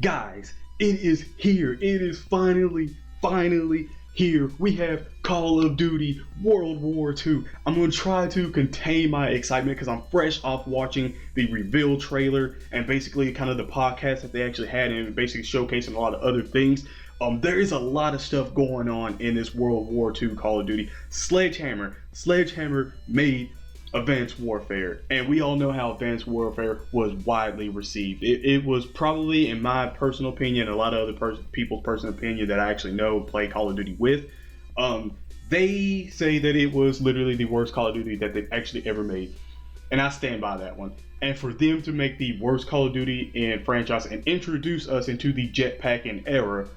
Guys, it is here. It is finally here. We have Call of Duty World War II. I'm going to try to contain my excitement because I'm fresh off watching the reveal trailer and basically kind of the podcast that they actually had and basically showcasing a lot of other things. There is a lot of stuff going on in this World War II Call of Duty. Sledgehammer made Advanced Warfare, and we all know how Advanced Warfare was widely received. It was probably, in my personal opinion, a lot of other people's personal opinion that I actually know play Call of Duty with. They say that it was literally the worst Call of Duty that they've actually ever made, and I stand by that one. And for them to make the worst Call of Duty in franchise and introduce us into the jetpacking era,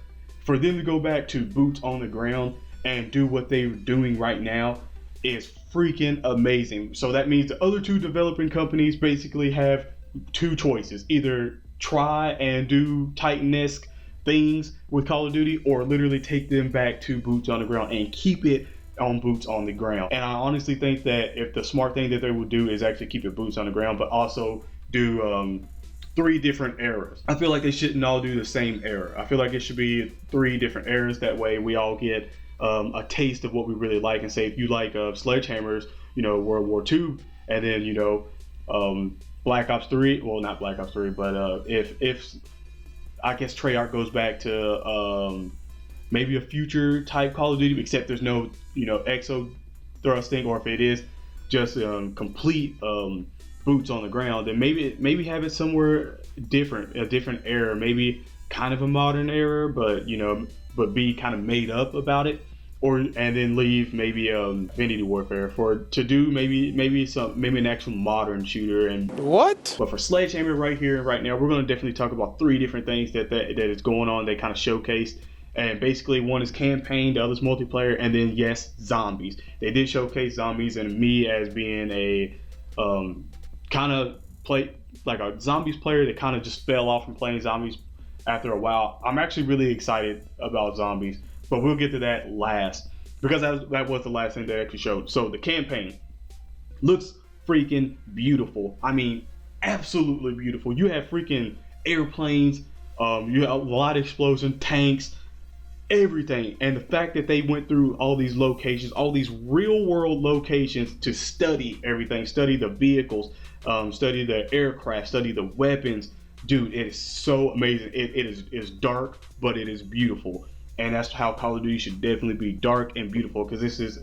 for them to go back to boots on the ground and do what they're doing right now is freaking amazing. So that means the other two developing companies basically have two choices: either try and do Titan-esque things with Call of Duty, or literally take them back to boots on the ground and keep it on boots on the ground. And I honestly think that if the smart thing that they would do is actually keep it boots on the ground, but also do 3 different eras. I feel like they shouldn't all do the same era. I feel like it should be 3 different eras. That way we all get a taste of what we really like. And say if you like Sledgehammer's, World War II, and then Black Ops 3. Well, not Black Ops 3, but if I guess Treyarch goes back to maybe a future type Call of Duty, except there's no exo thrusting, or if it is just complete boots on the ground, then maybe have it somewhere different, a different era, maybe kind of a modern era, but be kind of made up about it, and then leave maybe Infinity Warfare to do maybe an actual modern shooter. And what? But for Sledgehammer right here, right now, we're going to definitely talk about 3 different things that is going on. They kind of showcased, and basically one is campaign, the other's multiplayer, and then yes, zombies. They did showcase zombies, and me as being a kind of play like a zombies player that kind of just fell off from playing zombies after a while, I'm actually really excited about zombies, but we'll get to that last, because that was the last thing they actually showed. So the campaign looks freaking beautiful. I mean, absolutely beautiful. You have freaking airplanes, you have a lot of explosions, tanks, everything. And the fact that they went through all these locations, all these real world locations, to study everything, study the vehicles, study the aircraft, study the weapons. Dude, it is so amazing. It is dark, but it is beautiful. And that's how Call of Duty should definitely be: dark and beautiful, because this is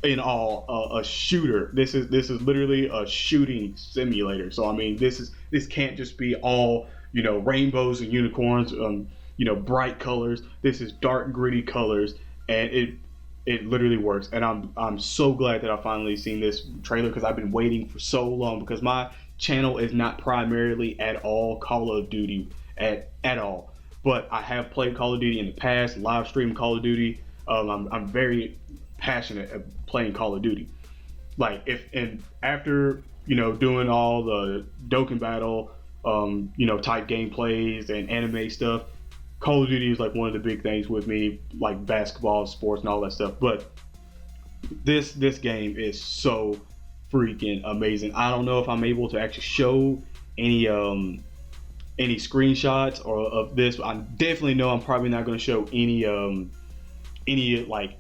in all a shooter. This is literally a shooting simulator. So I mean, this can't just be all rainbows and unicorns, bright colors. This is dark, gritty colors, and it literally works. And I'm so glad that I finally seen this trailer, because I've been waiting for so long, because my channel is not primarily at all Call of Duty at all, but I have played Call of Duty in the past, live stream Call of Duty. I'm very passionate at playing Call of Duty. Like after doing all the Dokkan Battle type gameplays and anime stuff, Call of Duty is like one of the big things with me, like basketball, sports, and all that stuff. But this game is so freaking amazing. I don't know if I'm able to actually show any screenshots of this, but I definitely know I'm probably not going to show any like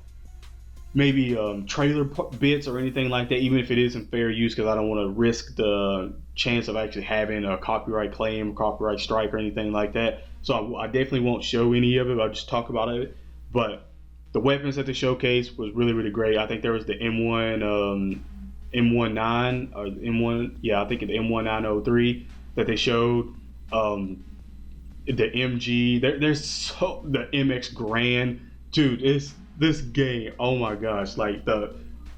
maybe trailer bits or anything like that, even if it isn't fair use, because I don't want to risk the chance of actually having a copyright claim, copyright strike, or anything like that. So I definitely won't show any of it. I'll just talk about it. But the weapons that they showcased was really, really great. I think there was the M19 or M1, yeah, I think the M1903 that they showed. The MG, there's the MX Grand, dude. It's this game. Oh my gosh, like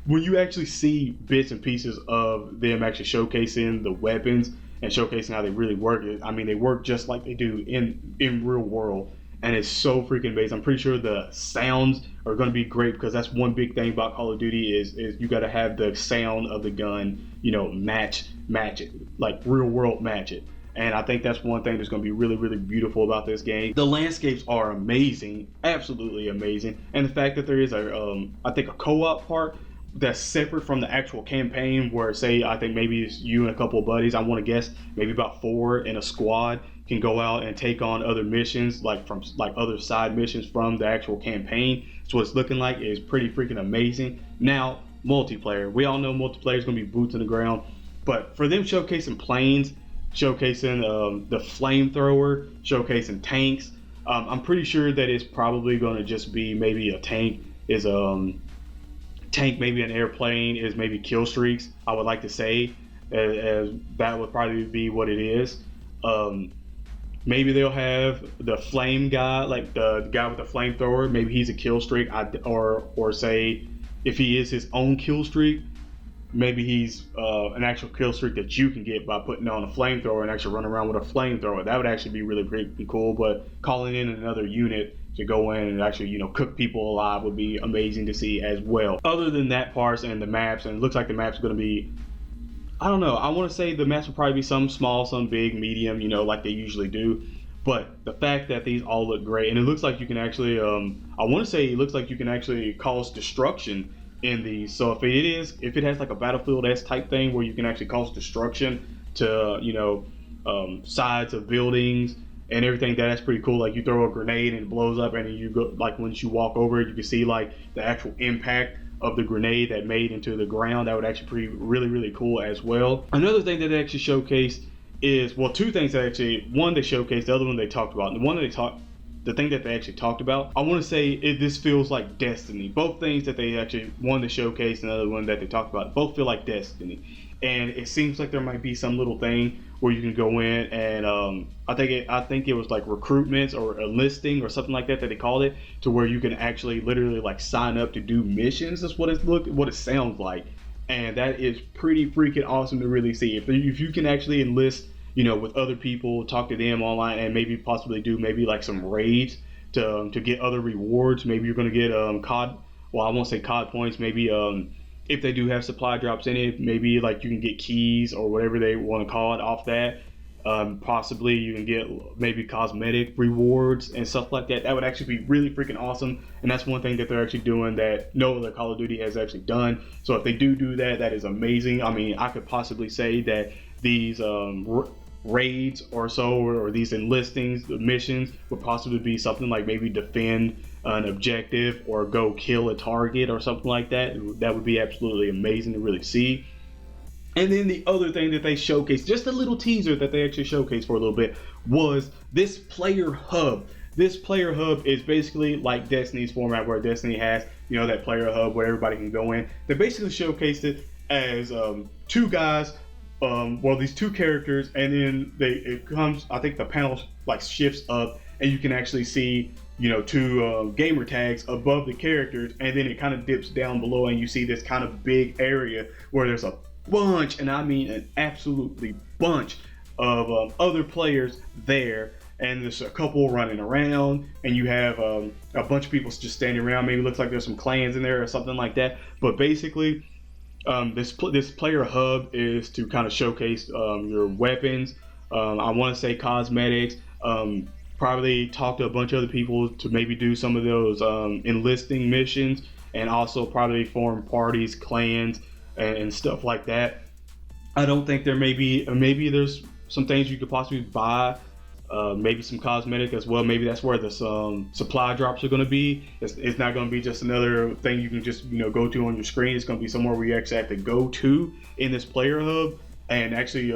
when you actually see bits and pieces of them actually showcasing the weapons and showcasing how they really work. I mean, they work just like they do in real world, and it's so freaking amazing. I'm pretty sure the sounds are going to be great, because that's one big thing about Call of Duty is you got to have the sound of the gun, match it, like real world match it. And I think that's one thing that's going to be really, really beautiful about this game. The landscapes are amazing, absolutely amazing. And the fact that there is I think a co-op part that's separate from the actual campaign, where say I think maybe it's you and a couple of buddies, I want to guess maybe about 4 in a squad, can go out and take on other missions, like from like other side missions from the actual campaign. So what it's looking like is pretty freaking amazing. Now, multiplayer. We all know multiplayer is going to be boots on the ground, but for them showcasing planes, showcasing the flamethrower, showcasing tanks, I'm pretty sure that it's probably going to just be maybe a tank is tank, maybe an airplane is maybe kill streaks. I would like to say as that would probably be what it is. Maybe they'll have the flame guy, like the guy with the flamethrower. Maybe he's a kill streak, or say if he is his own kill streak, maybe he's an actual kill streak that you can get by putting on a flamethrower and actually run around with a flamethrower. That would actually be really pretty cool. But calling in another unit to go in and actually, cook people alive would be amazing to see as well. Other than that part and the maps, and it looks like the maps are going to be, I don't know, I want to say the maps will probably be some small, some big, medium, like they usually do. But the fact that these all look great, and it looks like you can actually, I want to say it looks like you can actually cause destruction in these. So if it has like a Battlefield-esque type thing where you can actually cause destruction to, sides of buildings and everything, that's pretty cool. Like you throw a grenade and it blows up, and then you go, like once you walk over it, you can see like the actual impact of the grenade that made into the ground. That would actually be really, really cool as well. Another thing that they actually showcased is, well, two things that actually, one they showcased, the other one they talked about. The thing that they actually talked about, I want to say this feels like Destiny. Both things that they actually, one they showcased and the other one that they talked about, both feel like Destiny. And it seems like there might be some little thing where you can go in and I think it was like recruitments or enlisting or something like that they called it, to where you can actually literally like sign up to do missions. That's what it sounds like, and that is pretty freaking awesome to really see. If you can actually enlist, with other people, talk to them online, and maybe possibly do maybe like some raids to get other rewards. Maybe you're gonna get COD. Well, I won't say COD points. Maybe if they do have supply drops in it, maybe like you can get keys or whatever they want to call it off that. Possibly you can get maybe cosmetic rewards and stuff like that. That would actually be really freaking awesome, and that's one thing that they're actually doing that no other Call of Duty has actually done. So if they do that, that is amazing. I mean, I could possibly say that these raids or so, or these enlistings, the missions, would possibly be something like maybe defend an objective or go kill a target or something like that. That would be absolutely amazing to really see. And then the other thing that they showcased, just a little teaser that they actually showcased for a little bit, was this player hub. This player hub is basically like Destiny's format, where Destiny has, that player hub where everybody can go in. They basically showcased it as two guys, these two characters, and then it comes, I think the panel like shifts up, and you can actually see, two gamer tags above the characters, and then it kind of dips down below, and you see this kind of big area where there's a bunch, and I mean an absolutely bunch of other players there, and there's a couple running around, and you have a bunch of people just standing around. Maybe it looks like there's some clans in there or something like that. But basically, this player hub is to kind of showcase your weapons. I want to say cosmetics. Probably talk to a bunch of other people to maybe do some of those enlisting missions, and also probably form parties, clans, and stuff like that. I don't think there maybe there's some things you could possibly buy, maybe some cosmetic as well. Maybe that's where the supply drops are going to be. It's not going to be just another thing you can just go to on your screen. It's going to be somewhere where you actually have to go to in this player hub and actually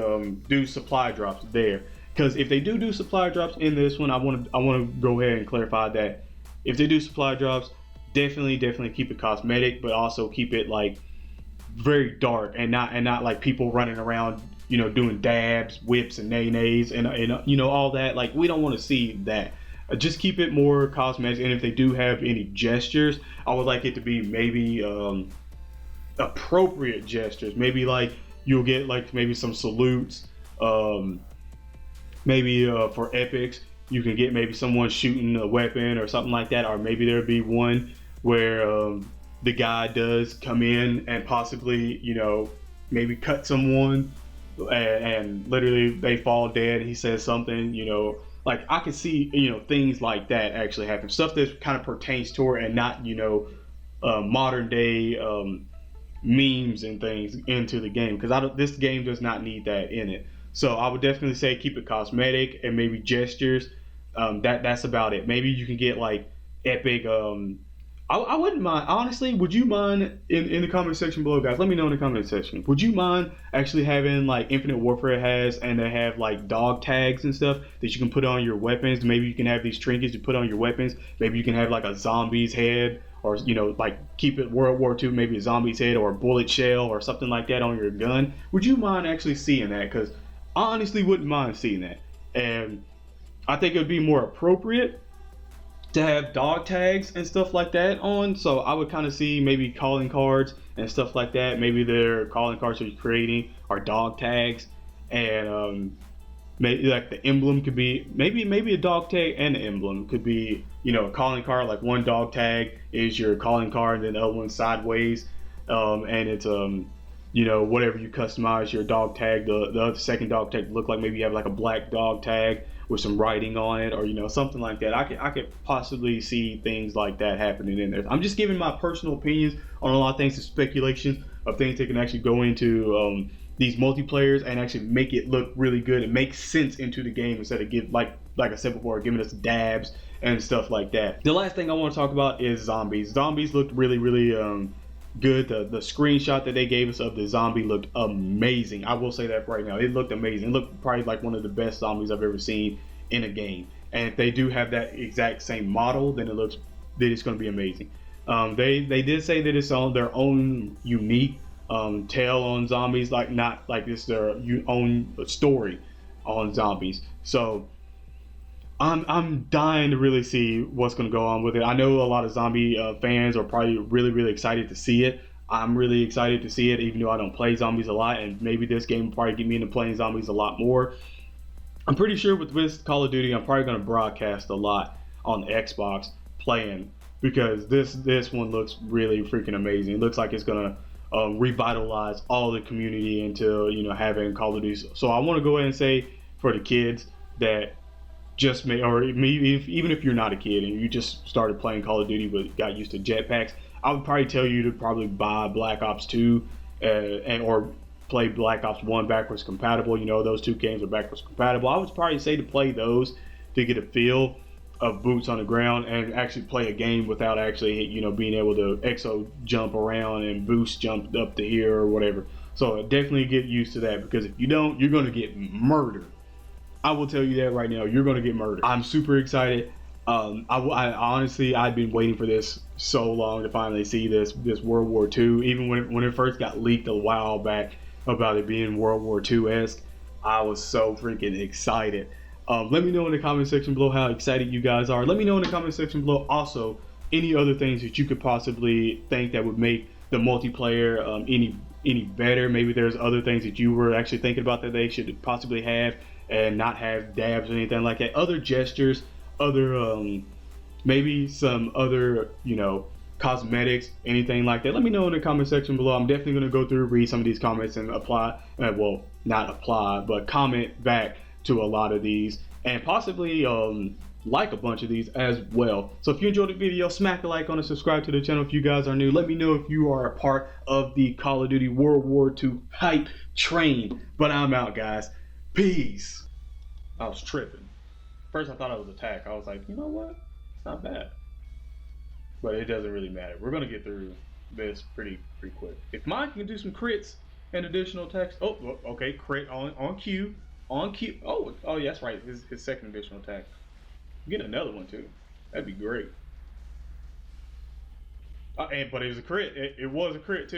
do supply drops there. Because if they do supply drops in this one, I want to go ahead and clarify that if they do supply drops, definitely keep it cosmetic, but also keep it like very dark, and not like people running around doing dabs, whips, and nays and all that. Like, we don't want to see that. Just keep it more cosmetic. And if they do have any gestures, I would like it to be maybe appropriate gestures. Maybe like you'll get like maybe some salutes. Maybe for epics, you can get maybe someone shooting a weapon or something like that, or maybe there'd be one where the guy does come in and possibly, maybe cut someone, and literally they fall dead. He says something, like I could see, things like that actually happen. Stuff that kind of pertains to it, and not, modern day memes and things into the game, because this game does not need that in it. So I would definitely say keep it cosmetic and maybe gestures. That's about it. Maybe you can get like epic. I wouldn't mind, honestly. Would you mind in the comment section below, guys? Let me know in the comment section. Would you mind actually having like Infinite Warfare has, and they have like dog tags and stuff that you can put on your weapons? Maybe you can have these trinkets you put on your weapons. Maybe you can have like a zombie's head, or like keep it World War II, maybe a zombie's head or a bullet shell or something like that on your gun. Would you mind actually seeing that? Because I honestly wouldn't mind seeing that, and I think it would be more appropriate to have dog tags and stuff like that on. So I would kind of see maybe calling cards and stuff like that. Maybe their calling cards that you're creating are dog tags, and maybe like the emblem could be maybe a dog tag, and the emblem could be a calling card. Like one dog tag is your calling card, and then the other one sideways, and it's whatever you customize your dog tag. The other second dog tag look like maybe you have like a black dog tag with some writing on it, or something like that. I could possibly see things like that happening in there. I'm just giving my personal opinions on a lot of things, and speculation of things that can actually go into these multiplayers and actually make it look really good and make sense into the game, instead of like I said before, giving us dabs and stuff like that. The last thing I want to talk about is zombies. Zombies looked really good. The screenshot that they gave us of the zombie looked amazing. I will say that right now. It looked amazing. It looked probably like one of the best zombies I've ever seen in a game. And if they do have that exact same model, then it's going to be amazing. They did say that it's on their own unique tale on zombies, like not like it's their own story on zombies. So I'm dying to really see what's going to go on with it. I know a lot of zombie fans are probably really excited to see it. I'm really excited to see it, even though I don't play zombies a lot, and maybe this game will probably get me into playing zombies a lot more. I'm pretty sure with this Call of Duty, I'm probably going to broadcast a lot on the Xbox playing, because this one looks really freaking amazing. It looks like it's going to revitalize all the community into having Call of Duty. So I want to go ahead and say for the kids that just or maybe even if you're not a kid and you just started playing Call of Duty but got used to jetpacks, I would probably tell you to probably buy Black Ops 2 or play Black Ops 1 backwards compatible. Those two games are backwards compatible. I would probably say to play those to get a feel of boots on the ground and actually play a game without actually being able to exo jump around and boost jump up to here or whatever. So definitely get used to that, because if you don't, you're going to get murdered. I will tell you that right now. You're going to get murdered. I'm super excited. I honestly, I've been waiting for this so long to finally see this World War II. Even when it first got leaked a while back about it being World War II-esque, I was so freaking excited. Let me know in the comment section below how excited you guys are. Let me know in the comment section below also any other things that you could possibly think that would make the multiplayer any better. Maybe there's other things that you were actually thinking about that they should possibly have and not have dabs or anything like that. Other gestures, other maybe some other cosmetics, anything like that. Let me know in the comment section below. I'm definitely going to go through, read some of these comments, and apply, well, not apply, but comment back to a lot of these, and possibly like a bunch of these as well. So if you enjoyed the video, smack a like on it, subscribe to the channel if you guys are new. Let me know if you are a part of the Call of Duty World War II hype train. But I'm out, guys. Peace. I was tripping. First I thought it was attack. I was like, you know what? It's not bad. But it doesn't really matter. We're gonna get through this pretty quick. If mine can do some crits and additional attacks. Oh, okay, crit on cue. On cue. Oh, yeah, that's right. His second additional attack. Get another one too. That'd be great. But it was a crit. It was a crit too.